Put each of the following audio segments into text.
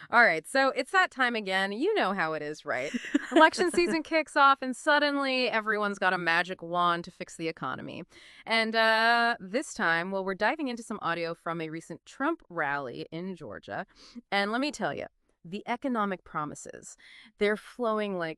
All right, so it's that time again. You know how it is, right? Election season kicks off, and suddenly everyone's got a magic wand to fix the economy. And this time, well, we're diving into some audio from a recent Trump rally in Georgia. And let me tell you, the economic promises, they're flowing like,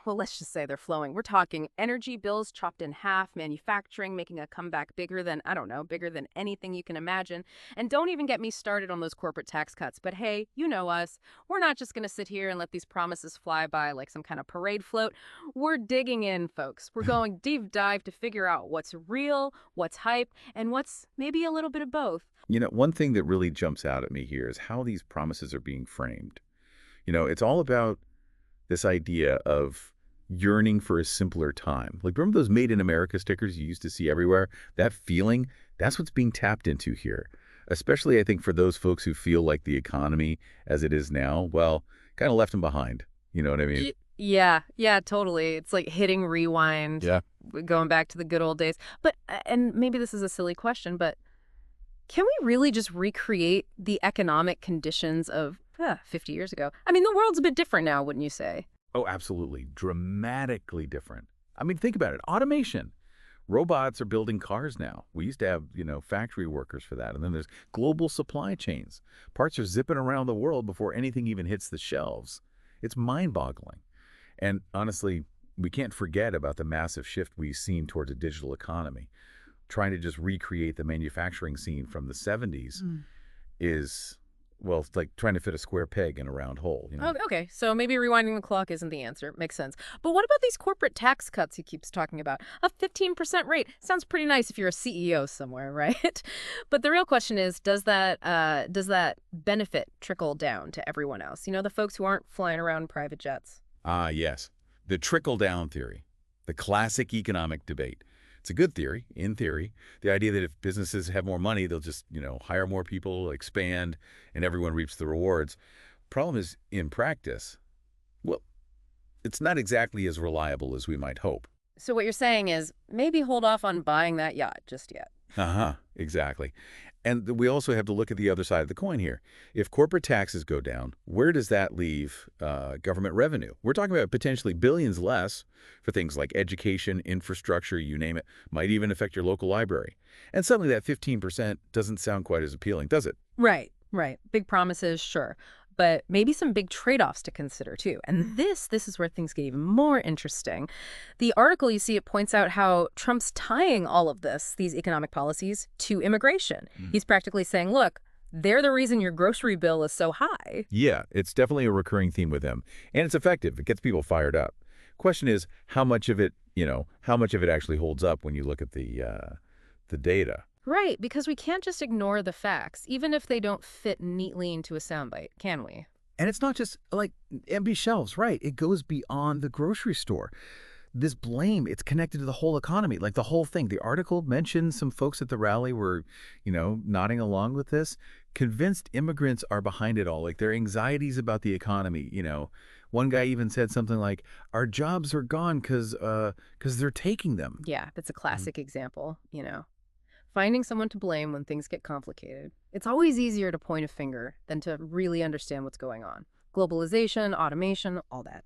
well, let's just say they're flowing. We're talking energy bills chopped in half, manufacturing making a comeback bigger than, I don't know, bigger than anything you can imagine. And don't even get me started on those corporate tax cuts. But hey, you know us. We're not just going to sit here and let these promises fly by like some kind of parade float. We're digging in, folks. We're going deep dive to figure out what's real, what's hype, and what's maybe a little bit of both. One thing that really jumps out at me here is how these promises are being framed. It's all about this idea of yearning for a simpler time. Like, remember those Made in America stickers you used to see everywhere? That feeling, that's what's being tapped into here. Especially, I think, for those folks who feel like the economy as it is now, well, kind of left them behind. You know what I mean? Yeah, totally. It's like hitting rewind, Yeah. going back to the good old days. But, and maybe this is a silly question, but can we really just recreate the economic conditions of 50 years ago? I mean, the world's a bit different now, wouldn't you say? Oh, absolutely. Dramatically different. I mean, think about it. Automation. Robots are building cars now. We used to have, factory workers for that. And then there's global supply chains. Parts are zipping around the world before anything even hits the shelves. It's mind-boggling. And honestly, we can't forget about the massive shift we've seen towards a digital economy. Trying to just recreate the manufacturing scene from the 70s is, well, it's like trying to fit a square peg in a round hole. Oh, okay. So maybe rewinding the clock isn't the answer. Makes sense. But what about these corporate tax cuts he keeps talking about? A 15% rate sounds pretty nice if you're a CEO somewhere, right? But the real question is, does that benefit trickle down to everyone else? The folks who aren't flying around in private jets. Ah, yes. The trickle-down theory, the classic economic debate. It's a good theory, in theory. The idea that if businesses have more money, they'll just, hire more people, expand, and everyone reaps the rewards. Problem is, in practice, well, it's not exactly as reliable as we might hope. So what you're saying is maybe hold off on buying that yacht just yet. Uh-huh, exactly. And we also have to look at the other side of the coin here. If corporate taxes go down, where does that leave government revenue? We're talking about potentially billions less for things like education, infrastructure, you name it, might even affect your local library. And suddenly that 15% doesn't sound quite as appealing, does it? Right, right. Big promises, sure. But maybe some big trade-offs to consider, too. And this is where things get even more interesting. The article, you see, it points out how Trump's tying all of these economic policies, to immigration. He's practically saying, look, they're the reason your grocery bill is so high. Yeah, it's definitely a recurring theme with him. And it's effective. It gets people fired up. Question is, how much of it actually holds up when you look at the data? Right, because we can't just ignore the facts, even if they don't fit neatly into a soundbite, can we? And it's not just like empty shelves, right? It goes beyond the grocery store. This blame, it's connected to the whole economy, like the whole thing. The article mentioned some folks at the rally were, nodding along with this, convinced immigrants are behind it all, like their anxieties about the economy. One guy even said something like, our jobs are gone because they're taking them. Yeah, that's a classic example. Finding someone to blame when things get complicated. It's always easier to point a finger than to really understand what's going on. Globalization, automation, all that.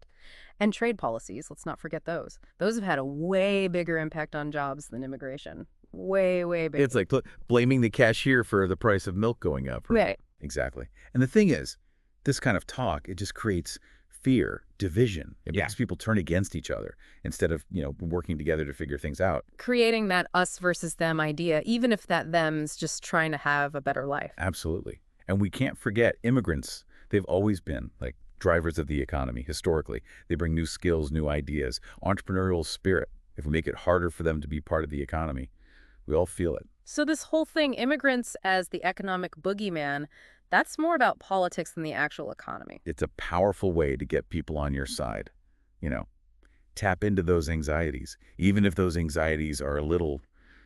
And trade policies, let's not forget those. Those have had a way bigger impact on jobs than immigration. Way, way bigger. It's like blaming the cashier for the price of milk going up. Right. Exactly. And the thing is, this kind of talk, it just creates fear, division. It makes people turn against each other instead of, working together to figure things out. Creating that us versus them idea, even if that them's just trying to have a better life. Absolutely. And we can't forget immigrants. They've always been like drivers of the economy historically. They bring new skills, new ideas, entrepreneurial spirit. If we make it harder for them to be part of the economy, we all feel it. So this whole thing, immigrants as the economic boogeyman, that's more about politics than the actual economy. It's a powerful way to get people on your side. Tap into those anxieties, even if those anxieties are a little,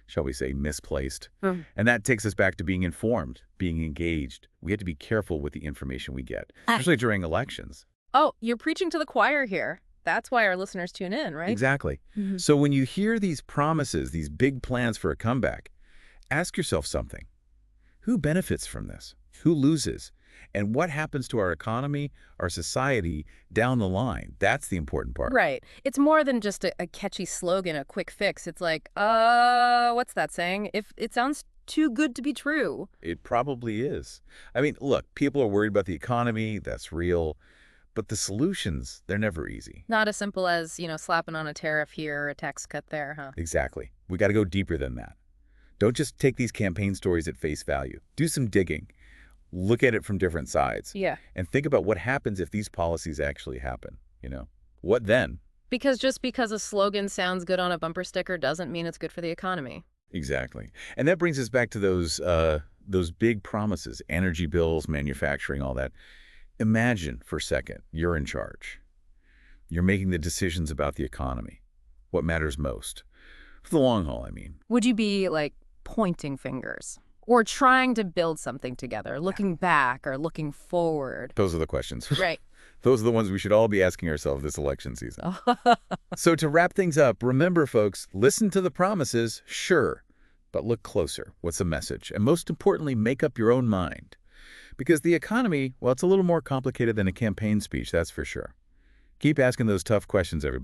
shall we say, misplaced. And that takes us back to being informed, being engaged. We have to be careful with the information we get, especially during elections. Oh, you're preaching to the choir here. That's why our listeners tune in, right? Exactly. So when you hear these promises, these big plans for a comeback, ask yourself something. Who benefits from this? Who loses? And what happens to our economy, our society, down the line? That's the important part. Right. It's more than just a catchy slogan, a quick fix. It's like, what's that saying? If it sounds too good to be true. It probably is. I mean, look, people are worried about the economy. That's real. But the solutions, they're never easy. Not as simple as, slapping on a tariff here or a tax cut there, huh? Exactly. We got to go deeper than that. Don't just take these campaign stories at face value. Do some digging. Look at it from different sides. Yeah. And think about what happens if these policies actually happen. What then? Because just because a slogan sounds good on a bumper sticker doesn't mean it's good for the economy. Exactly. And that brings us back to those big promises, energy bills, manufacturing, all that. Imagine for a second, you're in charge. You're making the decisions about the economy. What matters most? For the long haul, I mean. Would you be, like, pointing fingers? Or trying to build something together, looking back or looking forward? Those are the questions. Right. Those are the ones we should all be asking ourselves this election season. So to wrap things up, remember, folks, listen to the promises, sure, but look closer. What's the message? And most importantly, make up your own mind. Because the economy, well, it's a little more complicated than a campaign speech, that's for sure. Keep asking those tough questions, everybody.